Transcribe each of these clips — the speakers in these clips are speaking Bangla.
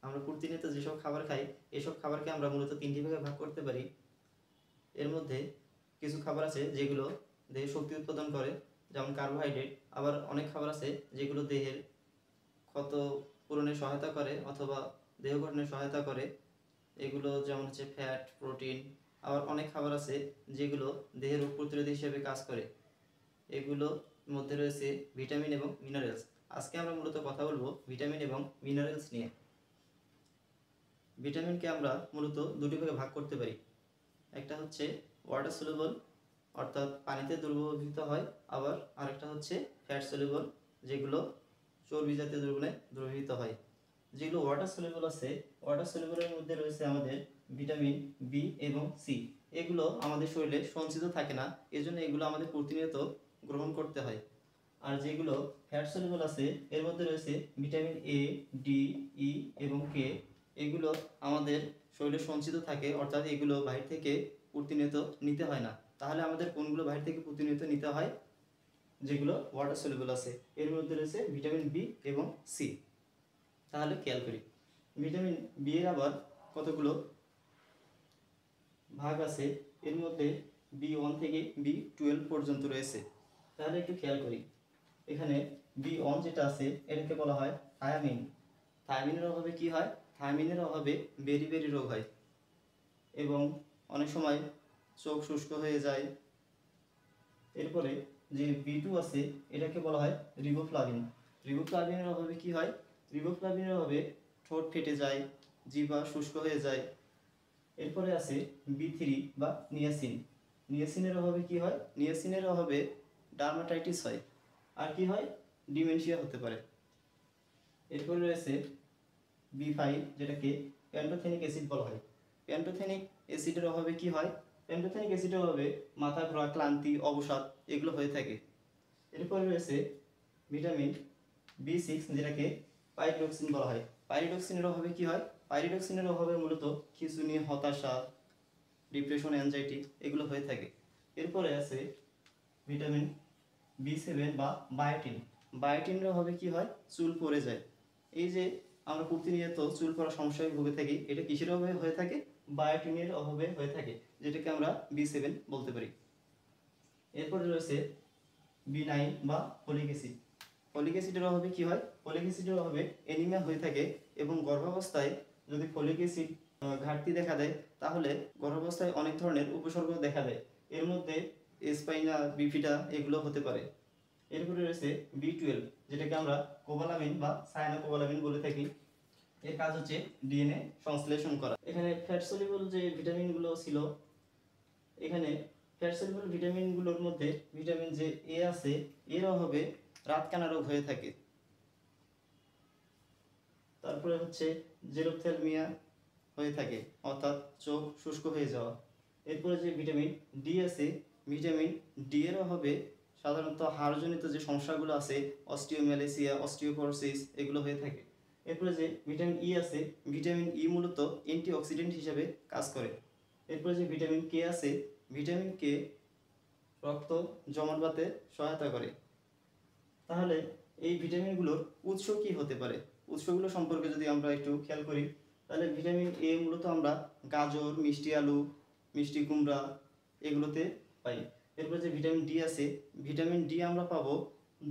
আমরা প্রতিনিয়ত যেসব খাবার খাই এসব খাবারকে আমরা মূলত তিনটি ভাগে ভাগ করতে পারি। এর মধ্যে কিছু খাবার আছে যেগুলো দেহে শক্তি উৎপাদন করে, যেমন কার্বোহাইড্রেট। আবার অনেক খাবার আছে যেগুলো দেহের ক্ষত পূরণে সহায়তা করে অথবা দেহ গঠনে সহায়তা করে, এগুলো যেমন হচ্ছে ফ্যাট, প্রোটিন। আবার অনেক খাবার আছে যেগুলো দেহের রোগ প্রতিরোধী হিসেবে কাজ করে, এগুলোর মধ্যে রয়েছে ভিটামিন এবং মিনারেলস। আজকে আমরা মূলত কথা বলবো ভিটামিন এবং মিনারেলস নিয়ে। ভিটামিনকে আমরা মূলত দুটি ভাগে ভাগ করতে পারি। একটা হচ্ছে ওয়াটার সলিউবল, অর্থাৎ পানিতে দ্রবীভূত হয়। আবার আরেকটা হচ্ছে ফ্যাট সলিউবল, যেগুলো চর্বি জাতীয় দ্রবণে দ্রবীভূত হয়। যেগুলো ওয়াটার সলিউবল আছে, ওয়াটার সলিউবলের মধ্যে রয়েছে আমাদের ভিটামিন বি এবং সি। এগুলো আমাদের শরীরে সঞ্চিত থাকে না, এজন্য এগুলো আমাদের প্রতিনিয়ত গ্রহণ করতে হয়। আর যেগুলো ফ্যাট সলিউবল আছে এর মধ্যে রয়েছে ভিটামিন এ, ডি, ই এবং কে। এগুলো আমাদের শরীরে সঞ্চিত থাকে, অর্থাৎ এগুলো বাইরে থেকে প্রতিনিয়ত নিতে হয় না। তাহলে আমাদের কোনগুলো বাইরে থেকে প্রতিনিয়ত নিতে হয়? যেগুলো ওয়াটার সলিউবল আছে এর মধ্যে রয়েছে ভিটামিন বি এবং সি। তাহলে খেয়াল করি, ভিটামিন বি এর আবার কতগুলো ভাগ আছে। এর মধ্যে B1 থেকে B12 পর্যন্ত রয়েছে। তাহলে একটু খেয়াল করি, এখানে B1 যেটা আছে এটাকে বলা হয় থায়ামিন। থায়ামিনের অভাবে কি হয়? থায়ামিনের অভাবে বেরি রোগ হয় এবং অনেক সময় চোখ শুষ্ক হয়ে যায়। এরপরে যে B2 আছে এটাকে বলা হয় রিবোফ্লাভিন। রিবোফ্লাভিনের অভাবে কি হয়? রিবোফ্লাভিনের অভাবে ঠোঁট ফেটে যায়, জিহ্বা শুষ্ক হয়ে যায়। এরপরে আছে B3 বা নিয়াসিন। নিয়াসিনের অভাবে কি হয়? নিয়াসিনের অভাবে ডার্মাটাইটিস হয়, আর কি হয়? ডিমেনশিয়া হতে পারে। এরপরে রয়েছে B5, যেটাকে প্যান্টোথেনিক অ্যাসিড বলা হয়। প্যান্টোথেনিক অ্যাসিডের অভাবে কি হয়? প্যান্টোথেনিক অ্যাসিডের অভাবে মাথা ঘোরা, ক্লান্তি, অবসাদ এগুলো হয়ে থাকে। এরপরে রয়েছে ভিটামিন B6, যেটাকে পাইরিডক্সিন বলা হয়। পাইরিডক্সিনের অভাবে কি হয়? পাইরিডক্সিনের অভাবে মূলত খিঁচুনি, হতাশা, ডিপ্রেশন, অ্যাংজাইটি এগুলো হয়ে থাকে। এরপরে আছে ভিটামিন B7 বা বায়োটিন। বায়োটিনের অভাবে কি হয়? চুল পড়ে যায়। এই যে আমরা প্রতিনিয়ত চুল পড়ার সমস্যায় ভুগে থাকি, এটা কিসের অভাবে হয়ে থাকে? বায়োটিনের অভাবে হয়ে থাকে, যেটাকে আমরা B7 বলতে পারি। এরপরে রয়েছে B9 বা ফলিক অ্যাসিড। ফলিক অ্যাসিডের অভাবে কি হয়? ফলিক অ্যাসিডের অভাবে অ্যানিমিয়া হয়ে থাকে এবং গর্ভাবস্থায় যদি ফলিক অ্যাসিড ঘাটতি দেখা দেয় তাহলে গর্ভাবস্থায় অনেক ধরনের উপসর্গ দেখা দেয়। এর মধ্যে স্পাইনা বিফিডা এগুলো হতে পারে। এরপরে রয়েছে B12, যেটাকে আমরা কোবালামিন বা সায়ানোকোবালামিন বলে থাকি। এর কাজ হচ্ছে ডিএনএ সংশ্লেষণ করা। এখানে ফ্যাট সলিউবল যে ভিটামিনগুলো ছিল, এখানে ফ্যাট সলিউবল ভিটামিনগুলোর মধ্যে ভিটামিন যে এ আছে এর অভাবে রাতকানা রোগ হয়ে থাকে। তারপরে হচ্ছে জেরোথ্যালমিয়া হয়ে থাকে, অর্থাৎ চোখ শুষ্ক হয়ে যাওয়া। এরপরে যে ভিটামিন ডি আছে, ভিটামিন ডি এর অভাবে সাধারণত হাড়জনিত যে সমস্যাগুলো আছে, অস্টিওম্যালেসিয়া, অস্টিওপোরোসিস এগুলো হয়ে থাকে। এরপরে যে ভিটামিন ই আছে, ভিটামিন ই মূলত অ্যান্টিঅক্সিডেন্ট হিসেবে কাজ করে। এরপরে যে ভিটামিন কে আছে, ভিটামিন কে রক্ত জমাটবাতে সহায়তা করে। তাহলে এই ভিটামিনগুলোর উৎস কি হতে পারে? উৎসগুলো সম্পর্কে যদি আমরা একটু খেয়াল করি, তাহলে ভিটামিন এ মূলত আমরা গাজর, মিষ্টি আলু, মিষ্টি কুমড়া এগুলোতে পাই। এরপরে যে ভিটামিন ডি আছে, ভিটামিন ডি আমরা পাবো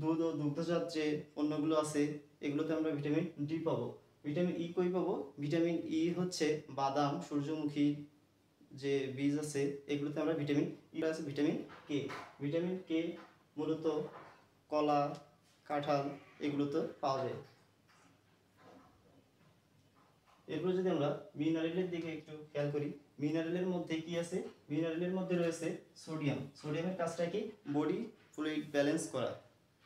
দুধ ও দুগ্ধজাত যে পণ্যগুলো আছে এগুলোতে আমরা ভিটামিন ডি পাবো। ভিটামিন ই কই পাবো? ভিটামিন ই হচ্ছে বাদাম, সূর্যমুখী যে বীজ আছে এগুলোতে আমরা ভিটামিন ই আছে। ভিটামিন কে, ভিটামিন কে মূলত কলা, কাঁঠাল এগুলোতে পাওয়া যায়। এরপরে যদি আমরা মিনারেলের দিকে একটু খেয়াল করি, মিনারেলের মধ্যে কি আছে? মিনারেলের মধ্যে রয়েছে সোডিয়াম। সোডিয়ামের কাজটা কি? বডি ফ্লুইড ব্যালেন্স করা।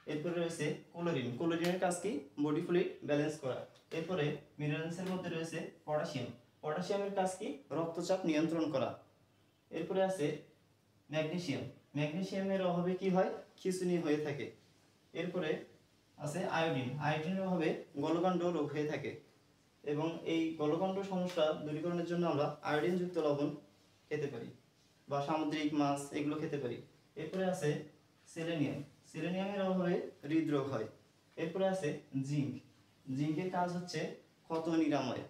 এরপরে রয়েছে ক্লোরিন। ক্লোরিনের কাজ কি? বডি ফ্লুইড ব্যালেন্স করা। এরপরে মিনারেলসের মধ্যে রয়েছে পটাশিয়াম। পটাশিয়ামের কাজ কি? রক্তচাপ নিয়ন্ত্রণ করা। এরপরে আছে ম্যাগনেসিয়াম। ম্যাগনেসিয়ামের অভাবে কি হয়? খিঁচুনি হয়ে থাকে। এরপরে আছে আয়োডিন। আয়োডিনের অভাবে গলকাণ্ড রোগ হয়ে থাকে এবং এই গলকাণ্ড সমস্যা দূরীকরণের জন্য আমরা আয়োডিনযুক্ত লবণ খেতে পারি বা সামুদ্রিক মাছ এগুলো খেতে পারি। এরপরে আছে সেলেনিয়াম। সেলেনিয়ামের অভাবে হৃদরোগ হয়। এরপরে আছে জিঙ্ক। জিঙ্কের কাজ হচ্ছে ক্ষত নিরাময়।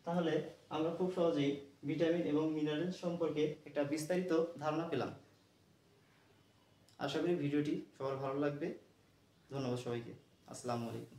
তাহলে আমরা খুব সহজেই ভিটামিন এবং মিনারেল সম্পর্কে একটা বিস্তারিত ধারণা পেলাম। আশা করি ভিডিওটি সবার ভালো লাগবে। ধন্যবাদ সবাইকে। আসসালামু আলাইকুম।